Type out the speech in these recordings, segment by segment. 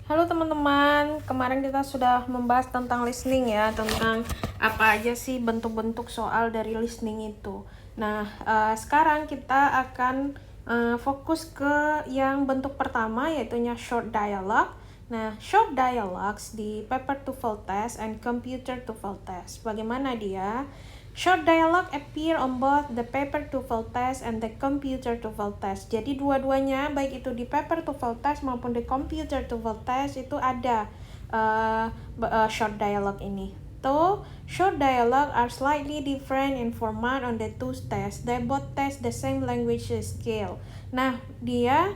Halo teman-teman, kemarin kita sudah membahas tentang listening ya, tentang apa aja sih bentuk-bentuk soal dari listening itu. Nah, sekarang kita akan fokus ke yang bentuk pertama, yaitunya short dialogue. Nah, short dialogues di paper TOEFL test and computer TOEFL test. Bagaimana dia? Short dialogue appear on both the paper TOEFL test and the computer TOEFL test. Jadi dua-duanya, baik itu di paper TOEFL test maupun di computer TOEFL test, itu ada short dialogue ini. So, short dialogue are slightly different in format on the two tests. They both test the same language skill. Nah, dia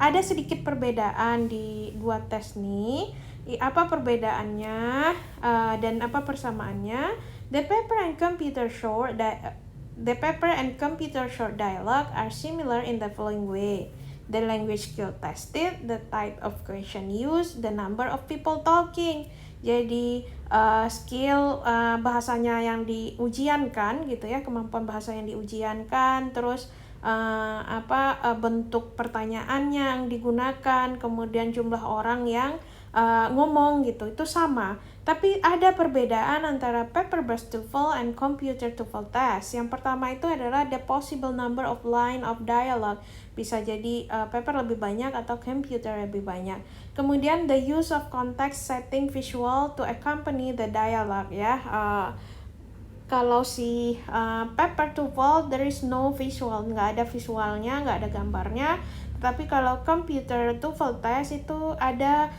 ada sedikit perbedaan di dua tes nih. Apa perbedaannya dan apa persamaannya? The paper and computer short dialogue are similar in the following way: the language skill tested, the type of question used, the number of people talking. Jadi skill bahasanya yang diujiankan gitu ya, kemampuan bahasa yang diujiankan, terus bentuk pertanyaannya yang digunakan, kemudian jumlah orang yang ngomong gitu, itu sama. Tapi ada perbedaan antara paper-based TOEFL and computer TOEFL test. Yang pertama itu adalah the possible number of line of dialogue. Bisa jadi paper lebih banyak atau computer lebih banyak. Kemudian the use of context setting visual to accompany the dialogue ya. Kalau si paper TOEFL there is no visual, nggak ada visualnya, nggak ada gambarnya. Tapi kalau computer TOEFL test itu ada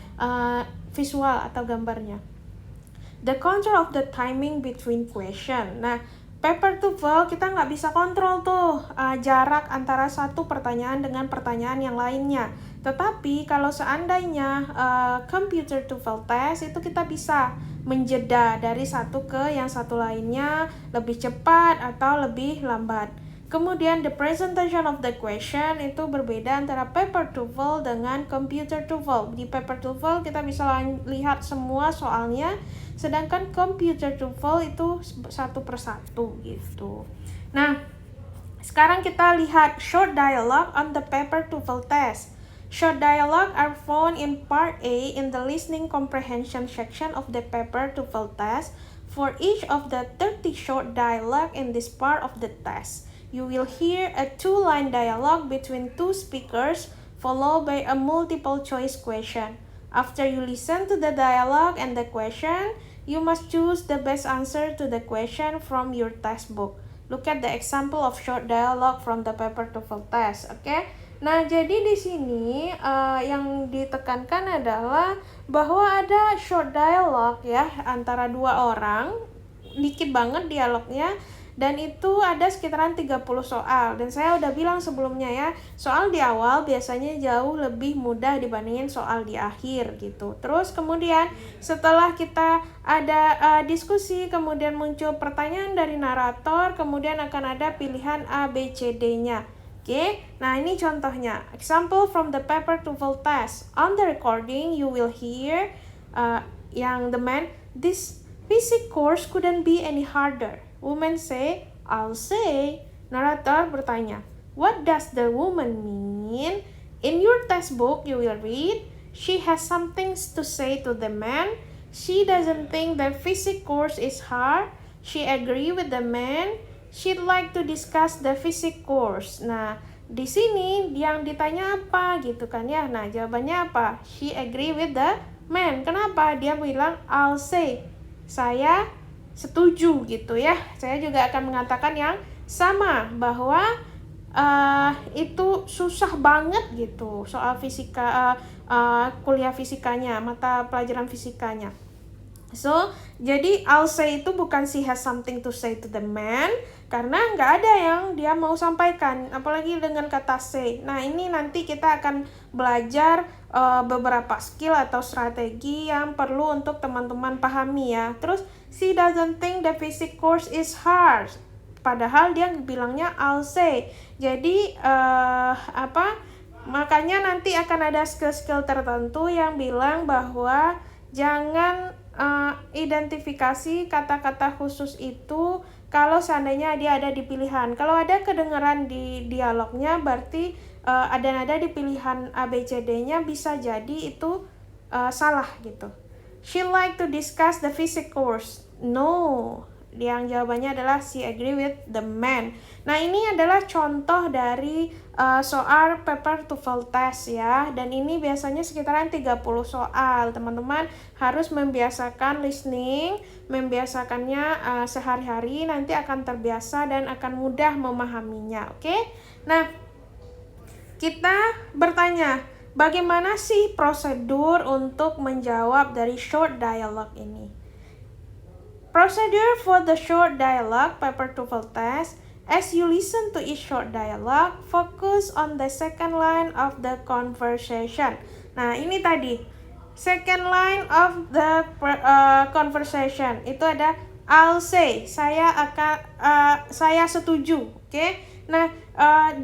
visual atau gambarnya. The control of the timing between question. Nah, paper TOEFL kita nggak bisa kontrol tuh jarak antara satu pertanyaan dengan pertanyaan yang lainnya. Tetapi kalau seandainya computer TOEFL test itu kita bisa menjeda dari satu ke yang satu lainnya lebih cepat atau lebih lambat. Kemudian the presentation of the question itu berbeda antara paper TOEFL dengan computer TOEFL. Di paper TOEFL kita bisa lihat semua soalnya, sedangkan computer TOEFL itu satu persatu gitu. Nah, sekarang kita lihat short dialogue on the paper TOEFL test. Short dialogue are found in part A in the listening comprehension section of the paper TOEFL test. For each of the 30 short dialogue in this part of the test, you will hear a two-line dialogue between two speakers followed by a multiple choice question. After you listen to the dialogue and the question, you must choose the best answer to the question from your textbook. Look at the example of short dialogue from the paper TOEFL test. Okay? Nah, jadi di sini yang ditekankan adalah bahwa ada short dialogue ya antara dua orang, dikit banget dialognya, dan itu ada sekitaran 30 soal. Dan saya udah bilang sebelumnya ya, soal di awal biasanya jauh lebih mudah dibandingin soal di akhir gitu. Terus kemudian setelah kita ada diskusi, kemudian muncul pertanyaan dari narator, kemudian akan ada pilihan A, B, C, D-nya. Oke, nah ini contohnya. Example from the paper TOEFL test. On the recording, you will hear yang the man, this physics course couldn't be any harder. Woman say, I'll say. Narrator bertanya, what does the woman mean? In your textbook, you will read, she has something to say to the man. She doesn't think the physics course is hard. She agree with the man. She'd like to discuss the physics course. Nah, di sini yang ditanya apa gitu kan ya. Nah, jawabannya apa? She agree with the man. Kenapa? Dia bilang I'll say. Saya setuju gitu ya. Saya juga akan mengatakan yang sama, bahwa itu susah banget gitu soal fisika, kuliah fisikanya, mata pelajaran fisikanya. So, jadi I'll say itu bukan she has something to say to the man, karena nggak ada yang dia mau sampaikan, apalagi dengan kata say. Nah, ini nanti kita akan belajar beberapa skill atau strategi yang perlu untuk teman-teman pahami ya. Terus, she doesn't think the physics course is hard. Padahal dia bilangnya I'll say. Jadi, makanya nanti akan ada skill-skill tertentu yang bilang bahwa jangan identifikasi kata-kata khusus itu kalau seandainya dia ada di pilihan. Kalau ada kedengaran di dialognya, berarti ada nada di pilihan A, B, C, D-nya bisa jadi itu salah gitu. She like to discuss the physics course. No, yang jawabannya adalah she agree with the man. Nah, ini adalah contoh dari soal paper TOEFL test ya, dan ini biasanya sekitaran 30 soal. Teman-teman harus membiasakan listening, membiasakannya sehari-hari, nanti akan terbiasa dan akan mudah memahaminya, oke? Nah, kita bertanya, bagaimana sih prosedur untuk menjawab dari short dialogue ini? Procedure for the short dialogue paper TOEFL test. As you listen to each short dialogue, focus on the second line of the conversation. Nah, ini tadi second line of the conversation itu ada I'll say, saya setuju, oke? Nah,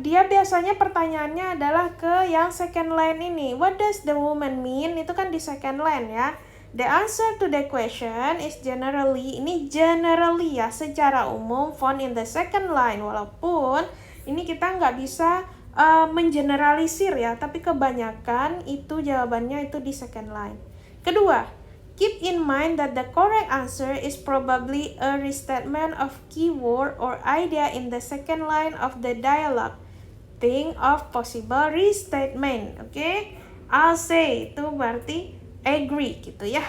dia biasanya pertanyaannya adalah ke yang second line ini. What does the woman mean? Itu kan di second line ya. The answer to the question is generally, ini generally ya, secara umum found in the second line. Walaupun ini kita nggak bisa mengeneralisir ya, tapi kebanyakan itu jawabannya itu di second line. Kedua, keep in mind that the correct answer is probably a restatement of keyword or idea in the second line of the dialogue. Think of possible restatement, okay? I'll say itu berarti agree gitu ya.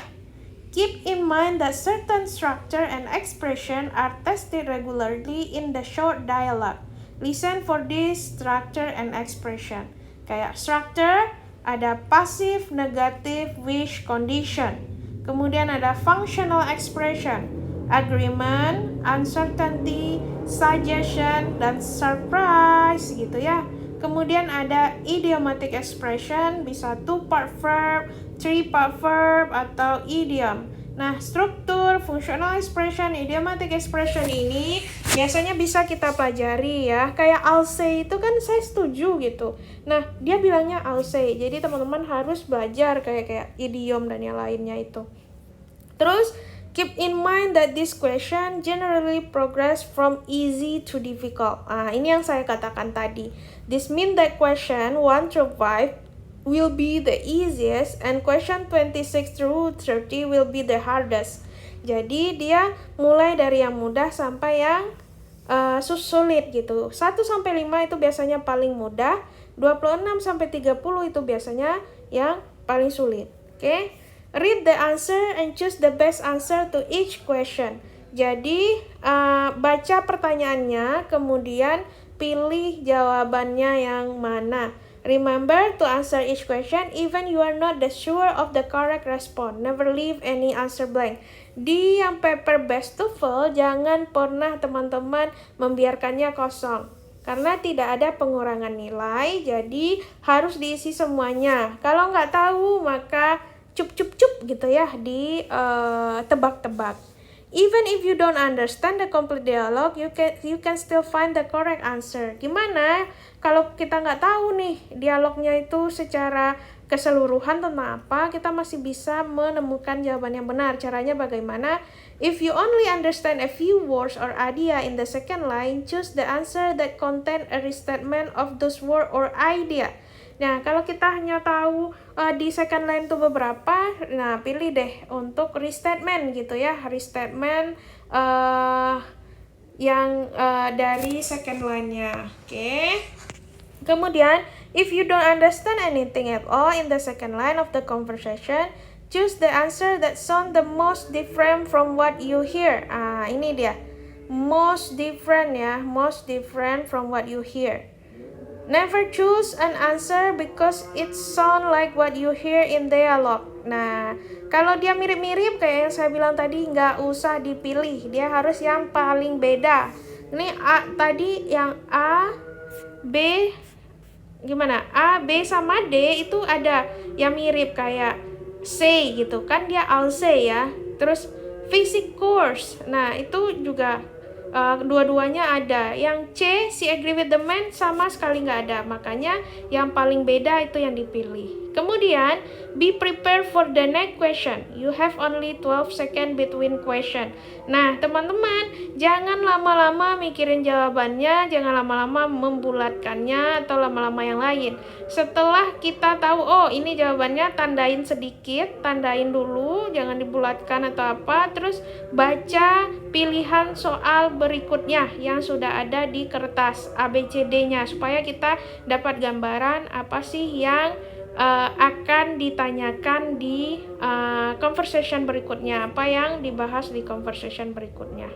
Keep in mind that certain structure and expression are tested regularly in the short dialogue. Listen for this structure and expression. Kayak structure ada passive, negative, wish, condition. Kemudian ada functional expression, agreement, uncertainty, suggestion, dan surprise gitu ya. Kemudian ada idiomatic expression, bisa 2-part verb, 3-part verb, atau idiom. Nah, struktur, functional expression, idiomatic expression ini biasanya bisa kita pelajari ya. Kayak I'll say itu kan saya setuju gitu. Nah, dia bilangnya I'll say. Jadi teman-teman harus belajar kayak idiom dan yang lainnya itu. Terus, keep in mind that this question generally progress from easy to difficult. Ini yang saya katakan tadi. This means that question 1 through 5 will be the easiest and question 26 through 30 will be the hardest. Jadi dia mulai dari yang mudah sampai yang sulit gitu. 1 sampai 5 itu biasanya paling mudah, 26 sampai 30 itu biasanya yang paling sulit. Oke? Read the answer and choose the best answer to each question. Jadi baca pertanyaannya, kemudian pilih jawabannya yang mana. Remember to answer each question even you are not the sure of the correct response. Never leave any answer blank. Di yang paper best TOEFL jangan pernah teman-teman membiarkannya kosong. Karena tidak ada pengurangan nilai, jadi harus diisi semuanya. Kalau nggak tahu maka cup gitu ya, di tebak-tebak. Even if you don't understand the complete dialogue, you can still find the correct answer. Gimana kalau kita nggak tahu nih dialognya itu secara keseluruhan tentang apa, kita masih bisa menemukan jawaban yang benar. Caranya bagaimana? If you only understand a few words or idea in the second line, choose the answer that contain a restatement of those word or idea. Nah, kalau kita hanya tahu di second line itu beberapa, nah pilih deh untuk restatement gitu ya, restatement yang dari second line-nya. Oke. Kemudian, if you don't understand anything at all in the second line of the conversation, choose the answer that sound the most different from what you hear. Ini dia. Most different ya, most different from what you hear. Never choose an answer because it sound like what you hear in dialogue. Nah, kalau dia mirip-mirip kayak yang saya bilang tadi, nggak usah dipilih. Dia harus yang paling beda. Ini tadi yang A, B, gimana? A, B sama D itu ada yang mirip kayak say gitu kan, dia I'll say ya. Terus physics course. Nah, itu juga dua-duanya ada. Yang C, she agree with the man, sama sekali nggak ada. Makanya yang paling beda itu yang dipilih. Kemudian, be prepared for the next question. You have only 12 seconds between question. Nah, teman-teman, jangan lama-lama mikirin jawabannya, jangan lama-lama membulatkannya atau lama-lama yang lain. Setelah kita tahu, oh ini jawabannya, tandain sedikit, tandain dulu, jangan dibulatkan atau apa, terus baca pilihan soal berikutnya yang sudah ada di kertas ABCD-nya supaya kita dapat gambaran apa sih yang akan ditanyakan di conversation berikutnya, apa yang dibahas di conversation berikutnya.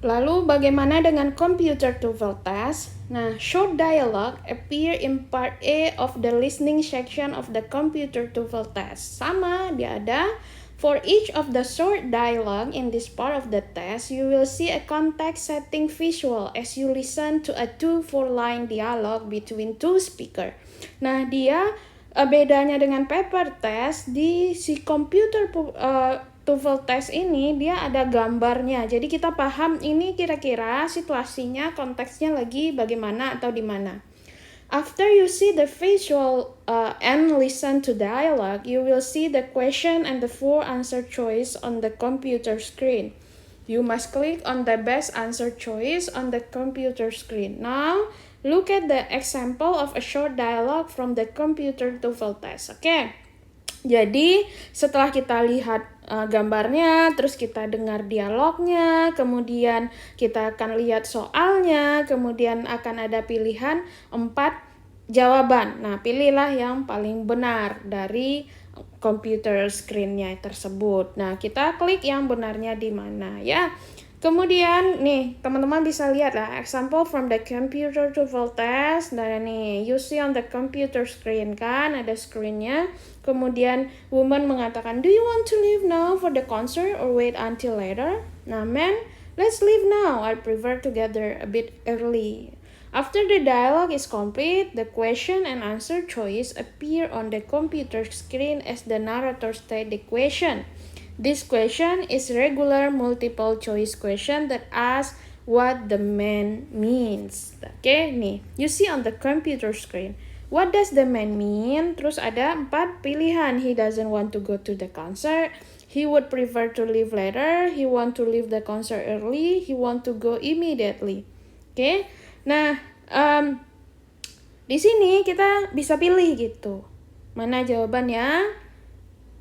Lalu bagaimana dengan computer TOEFL test? Nah, short dialogue appear in part A of the listening section of the computer TOEFL test. Sama, dia ada. For each of the short dialogue in this part of the test, you will see a context setting visual as you listen to a 2-4 line dialogue between two speaker. Nah, dia bedanya dengan paper test, di si computer TOEFL test ini dia ada gambarnya. Jadi kita paham ini kira-kira situasinya, konteksnya lagi bagaimana atau di mana. After you see the visual and listen to dialogue, you will see the question and the 4 answer choice on the computer screen. You must click on the best answer choice on the computer screen. Now, look at the example of a short dialogue from the computer TOEFL test. Oke. Jadi, setelah kita lihat gambarnya, terus kita dengar dialognya, kemudian kita akan lihat soalnya, kemudian akan ada pilihan 4 jawaban. Nah, pilihlah yang paling benar dari computer screen-nya tersebut. Nah, kita klik yang benarnya di mana ya. Kemudian nih teman-teman bisa lihat lah example from the computer TOEFL test. Nah nih you see on the computer screen kan ada screen-nya. Kemudian woman mengatakan, do you want to leave now for the concert or wait until later? Nah man, let's leave now. I prefer to gather a bit early. After the dialogue is complete, the question and answer choice appear on the computer screen as the narrator state the question. This question is regular multiple choice question that asks what the man means. Oke, nih, you see on the computer screen. What does the man mean? Terus ada 4 pilihan. He doesn't want to go to the concert. He would prefer to leave later. He want to leave the concert early. He want to go immediately. Oke, nah di sini kita bisa pilih gitu. Mana jawaban yang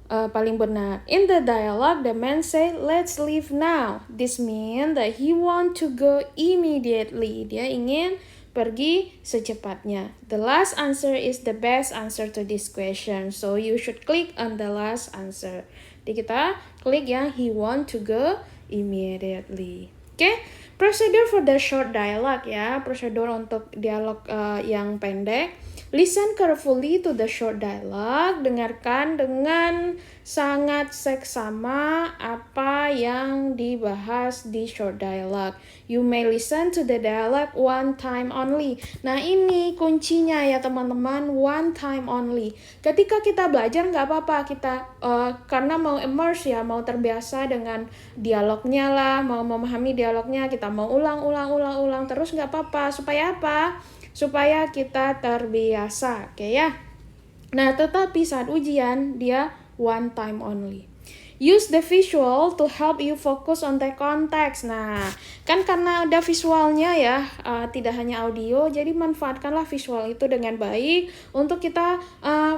paling benar. In the dialogue, the man say, let's leave now. This means that he want to go immediately. Dia ingin pergi secepatnya. The last answer is the best answer to this question. So you should click on the last answer. Jadi kita klik yang he want to go immediately. Oke, procedure for the short dialogue ya. Prosedur untuk dialog yang pendek. Listen carefully to the short dialogue. Dengarkan dengan sangat seksama apa yang dibahas di short dialogue. You may listen to the dialogue one time only. Nah ini kuncinya ya teman-teman, one time only. Ketika kita belajar nggak apa-apa, kita karena mau immerse ya, mau terbiasa dengan dialognya lah, mau memahami dialognya, kita mau ulang terus nggak apa-apa. Supaya apa? Supaya kita terbiasa, oke ya. Nah, tetapi saat ujian dia one time only. Use the visual to help you focus on the context. Nah, kan karena ada visualnya ya, tidak hanya audio, jadi manfaatkanlah visual itu dengan baik untuk kita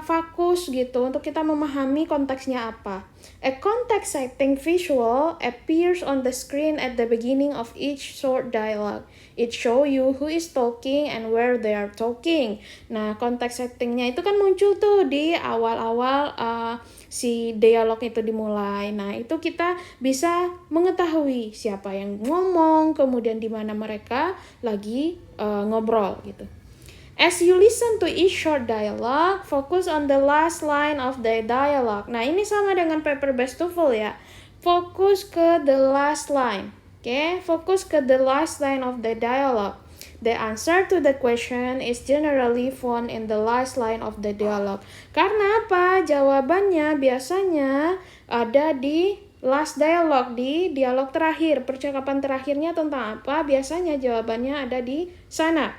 fokus gitu, untuk kita memahami konteksnya apa. A context setting visual appears on the screen at the beginning of each short dialogue. It show you who is talking and where they are talking. Nah, context settingnya itu kan muncul tuh di awal-awal si dialog itu dimulai. Nah, itu kita bisa mengetahui siapa yang ngomong, kemudian di mana mereka lagi ngobrol gitu. As you listen to each short dialogue, focus on the last line of the dialogue. Nah, ini sama dengan paper-based TOEFL ya. Fokus ke the last line. Oke, fokus ke the last line of the dialogue. The answer to the question is generally found in the last line of the dialogue. Karena apa? Jawabannya biasanya ada di last dialogue, di dialog terakhir. Percakapan terakhirnya tentang apa? Biasanya jawabannya ada di sana.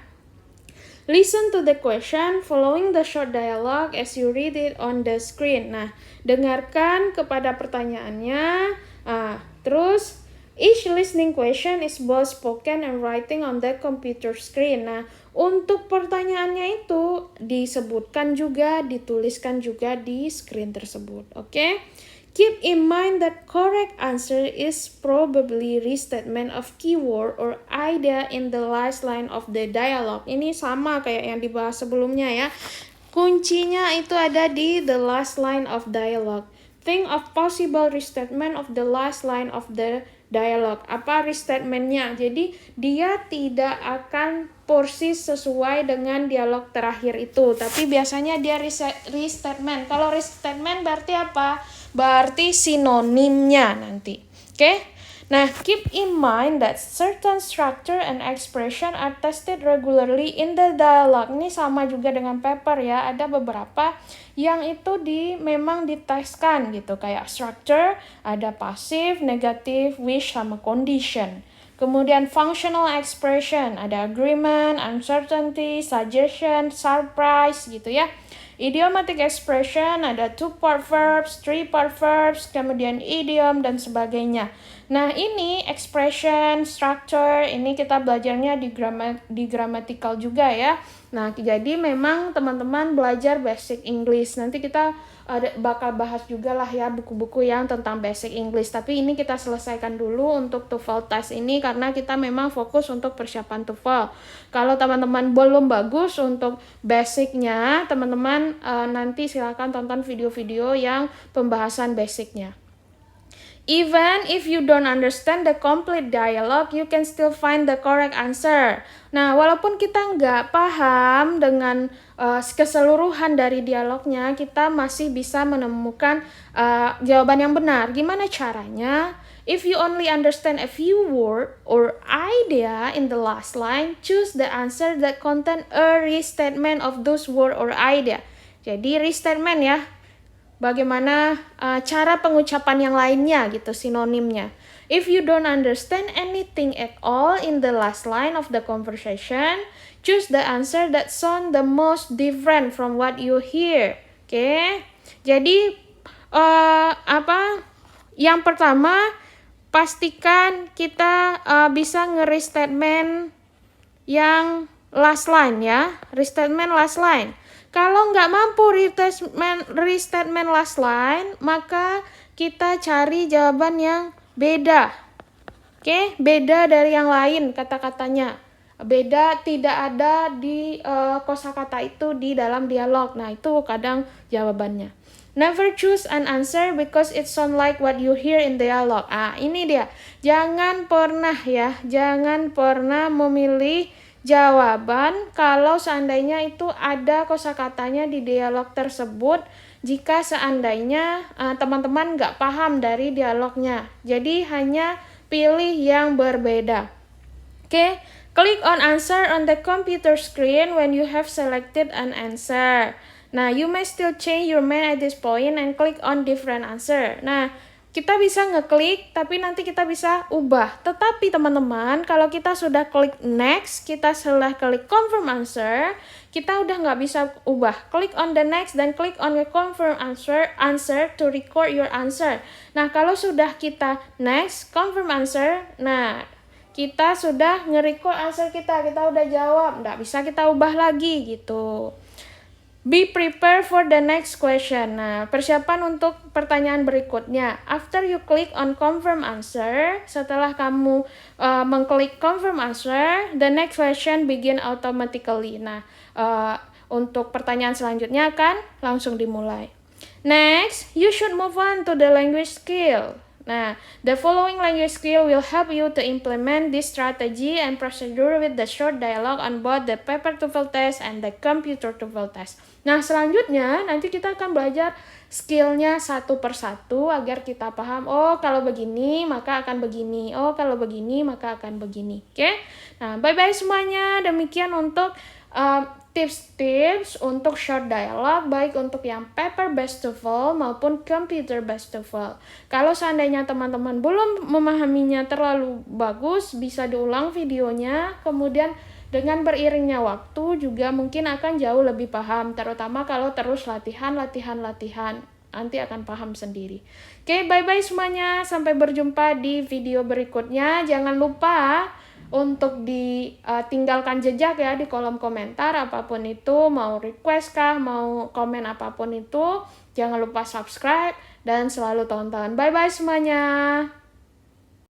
Listen to the question following the short dialogue as you read it on the screen. Nah, dengarkan kepada pertanyaannya. Terus each listening question is both spoken and writing on the computer screen. Nah, untuk pertanyaannya itu disebutkan juga, dituliskan juga di screen tersebut. Oke? Keep in mind that correct answer is probably restatement of keyword or idea in the last line of the dialogue. Ini sama kayak yang dibahas sebelumnya ya. Kuncinya itu ada di the last line of dialogue. Think of possible restatement of the last line of the dialogue. Apa restatementnya? Jadi dia tidak akan persis sesuai dengan dialog terakhir itu, tapi biasanya dia restatement. Kalau restatement berarti apa? Berarti sinonimnya nanti. Oke? Nah, keep in mind that certain structure and expression are tested regularly in the dialogue. Ini sama juga dengan paper ya. Ada beberapa yang itu memang diteskan gitu. Kayak structure, ada passive, negative, wish, sama condition. Kemudian functional expression, ada agreement, uncertainty, suggestion, surprise gitu ya. Idiomatic expression, ada 2-part verbs, 3-part verbs, kemudian idiom, dan sebagainya. Nah, ini expression, structure, ini kita belajarnya di grammatical juga ya. Nah, jadi memang teman-teman belajar basic English. Nanti kita bakal bahas juga lah ya buku-buku yang tentang basic English. Tapi ini kita selesaikan dulu untuk TOEFL test ini karena kita memang fokus untuk persiapan TOEFL. Kalau teman-teman belum bagus untuk basicnya, teman-teman nanti silakan tonton video-video yang pembahasan basicnya. Even if you don't understand the complete dialogue, you can still find the correct answer. Nah, walaupun kita nggak paham dengan keseluruhan dari dialognya, kita masih bisa menemukan jawaban yang benar. Gimana caranya? If you only understand a few word or idea in the last line, choose the answer that contain a restatement of those word or idea. Jadi restatement ya. Bagaimana cara pengucapan yang lainnya gitu, sinonimnya. If you don't understand anything at all in the last line of the conversation, choose the answer that sound the most different from what you hear. Oke? Jadi yang pertama, pastikan kita bisa nge-restatement yang last line ya. Restatement last line. Kalau nggak mampu restatement last line, maka kita cari jawaban yang beda. Oke, beda dari yang lain kata-katanya. Beda, tidak ada di kosakata itu di dalam dialog. Nah, itu kadang jawabannya. Never choose an answer because it sound like what you hear in dialogue. Ini dia. Jangan pernah memilih jawaban kalau seandainya itu ada kosakatanya di dialog tersebut jika seandainya teman-teman nggak paham dari dialognya. Jadi hanya pilih yang berbeda. Oke, click on answer on the computer screen when you have selected an answer. Nah, you may still change your mind at this point and click on different answer. Nah, kita bisa ngeklik, tapi nanti kita bisa ubah. Tetapi teman-teman, kalau kita sudah klik next, kita sudah klik confirm answer, kita udah nggak bisa ubah. Klik on the next dan klik on the confirm answer to record your answer. Nah, kalau sudah kita next, confirm answer, nah kita sudah nge-record answer kita udah jawab, nggak bisa kita ubah lagi gitu. Be prepared for the next question. Nah, persiapan untuk pertanyaan berikutnya. After you click on confirm answer, setelah kamu mengklik confirm answer, the next question begin automatically. Nah, untuk pertanyaan selanjutnya akan langsung dimulai. Next, you should move on to the language skill. Nah, the following language skill will help you to implement this strategy and procedure with the short dialogue on both the paper TOEFL test and the computer TOEFL test. Nah, selanjutnya nanti kita akan belajar skillnya satu persatu agar kita paham, oh kalau begini maka akan begini, oh kalau begini maka akan begini. Oke? Nah, bye-bye semuanya. Demikian untuk tips-tips untuk short dialogue baik untuk yang paper based TOEFL maupun computer based TOEFL. Kalau seandainya teman-teman belum memahaminya terlalu bagus, bisa diulang videonya, kemudian Dengan beriringnya waktu juga mungkin akan jauh lebih paham, terutama kalau terus latihan. Nanti akan paham sendiri. Oke, bye-bye semuanya. Sampai berjumpa di video berikutnya. Jangan lupa untuk ditinggalkan jejak ya di kolom komentar apapun itu, mau request kah, mau komen apapun itu. Jangan lupa subscribe dan selalu tonton. Bye-bye semuanya.